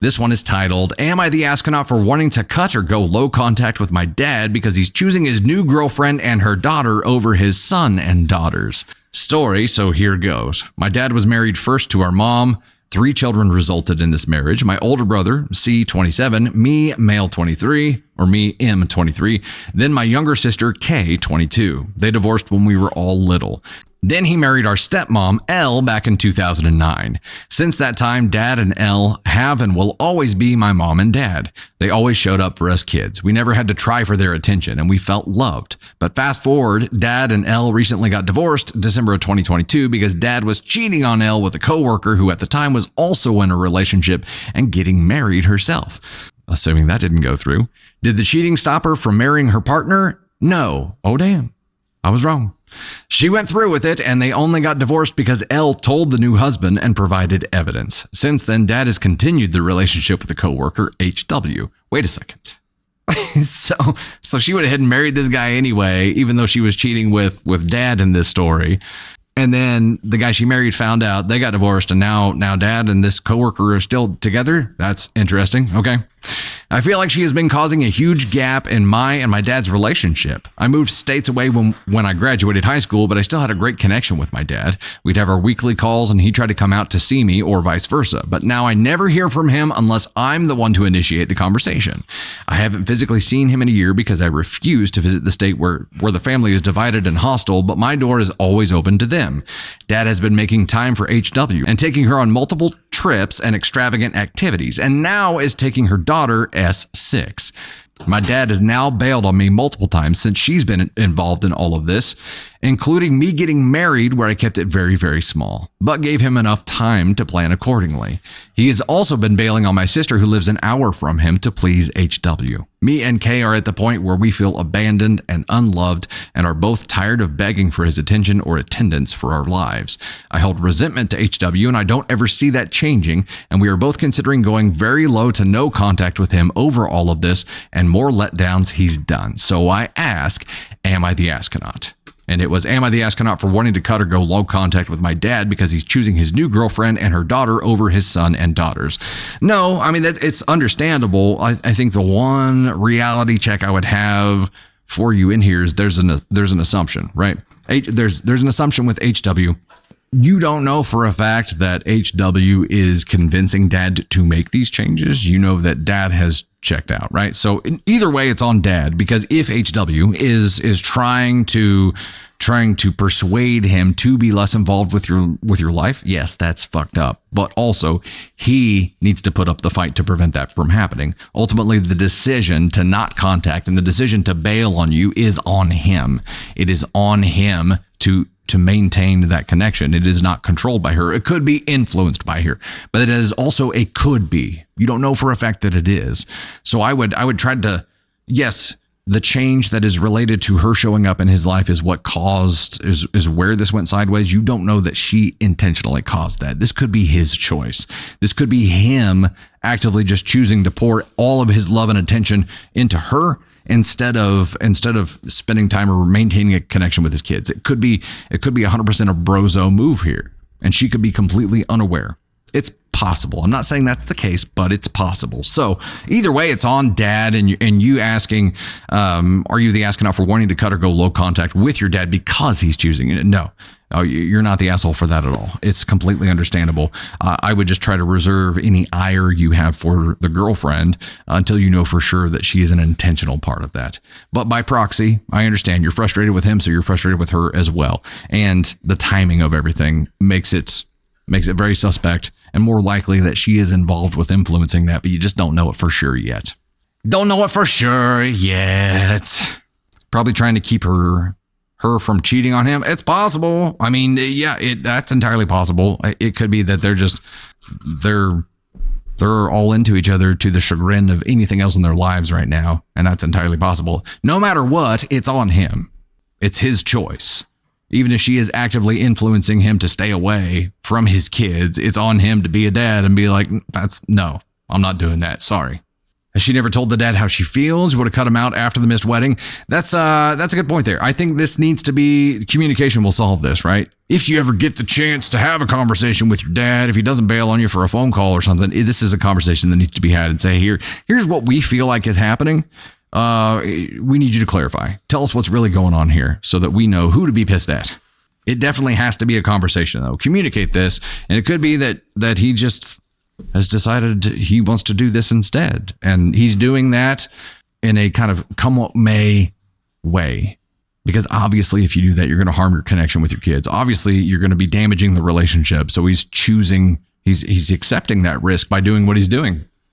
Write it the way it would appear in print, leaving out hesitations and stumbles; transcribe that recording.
This one is titled, Am I the Astronaut for Wanting to Cut or Go Low Contact with My Dad because he's choosing his new girlfriend and her daughter over his son and daughters? Story, so here goes. My dad was married first to our mom. 3 children resulted in this marriage. My older brother, C, 27, me, male 23, or me, M, 23. Then my younger sister, K, 22. They divorced when we were all little. Then he married our stepmom, L, back in 2009. Since that time, Dad and L have and will always be my mom and dad. They always showed up for us kids. We never had to try for their attention, and we felt loved. But fast forward, Dad and L recently got divorced December of 2022 because Dad was cheating on L with a coworker who at the time was also in a relationship and getting married herself. Assuming that didn't go through. Did the cheating stop her from marrying her partner? No. Oh, damn. I was wrong. She went through with it, and they only got divorced because L told the new husband and provided evidence. Since then, Dad has continued the relationship with the coworker, HW. Wait a second. So she went ahead and married this guy anyway, even though she was cheating with Dad in this story. And then the guy she married found out, they got divorced, and now Dad and this coworker are still together. That's interesting. Okay. I feel like she has been causing a huge gap in my and my dad's relationship. I moved states away when I graduated high school, but I still had a great connection with my dad. We'd have our weekly calls and he tried to come out to see me or vice versa. But now I never hear from him unless I'm the one to initiate the conversation. I haven't physically seen him in a year because I refuse to visit the state where the family is divided and hostile, but my door is always open to them. Dad has been making time for HW and taking her on multiple trips and extravagant activities, and now is taking her daughter, S6. My dad has now bailed on me multiple times since she's been involved in all of this, including me getting married where I kept it very, very small, but gave him enough time to plan accordingly. He has also been bailing on my sister who lives an hour from him to please HW. Me and Kay are at the point where we feel abandoned and unloved and are both tired of begging for his attention or attendance for our lives. I hold resentment to HW and I don't ever see that changing, and we are both considering going very low to no contact with him over all of this and more letdowns he's done. So I ask, am I the astronaut? And it was, am I the astronaut for wanting to cut or go low contact with my dad because he's choosing his new girlfriend and her daughter over his son and daughters? No, I mean, it's understandable. I think the one reality check I would have for you in here is there's an assumption, right? There's an assumption with HW. You don't know for a fact that HW is convincing dad to make these changes. You know that dad has checked out, right? So either way, it's on dad, because if HW is trying to persuade him to be less involved with your life, yes, that's fucked up. But also, he needs to put up the fight to prevent that from happening. Ultimately, the decision to not contact and the decision to bail on you is on him. It is on him to maintain that connection. It is not controlled by her. It could be influenced by her, but it is also a could be. You don't know for a fact that it is. So I would try to, yes, the change that is related to her showing up in his life is what caused, is where this went sideways. You don't know that she intentionally caused that. This could be his choice. This could be him actively just choosing to pour all of his love and attention into her instead of spending time or maintaining a connection with his kids. It could be 100% a brozo move here, and she could be completely unaware. It's possible. I'm not saying that's the case, but it's possible. So either way, it's on dad, and you asking, are you the astronaut for wanting to cut or go low contact with your dad because he's choosing it? No. Oh, you're not the asshole for that at all. It's completely understandable. I would just try to reserve any ire you have for the girlfriend until you know for sure that she is an intentional part of that. But by proxy, I understand you're frustrated with him, so you're frustrated with her as well. And the timing of everything makes it very suspect and more likely that she is involved with influencing that, but you just don't know it for sure yet. Don't know it for sure yet. Probably trying to keep her from cheating on him. It's possible. I mean, yeah, that's entirely possible. It could be that they're all into each other to the chagrin of anything else in their lives right now, and that's entirely possible. No matter what, it's on him. It's his choice. Even if she is actively influencing him to stay away from his kids, it's on him to be a dad and be like, no, I'm not doing that. Sorry. Has she never told the dad how she feels? Would have cut him out after the missed wedding. That's a good point there. I think this needs to be communication will solve this, right? If you ever get the chance to have a conversation with your dad, if he doesn't bail on you for a phone call or something, this is a conversation that needs to be had and say, here's what we feel like is happening. We need you to clarify. Tell us what's really going on here so that we know who to be pissed at. It definitely has to be a conversation, though. Communicate this, and it could be that he just has decided he wants to do this instead. And he's doing that in a kind of come what may way. Because obviously, if you do that, you're going to harm your connection with your kids. Obviously, you're going to be damaging the relationship. So he's accepting that risk by doing what he's doing.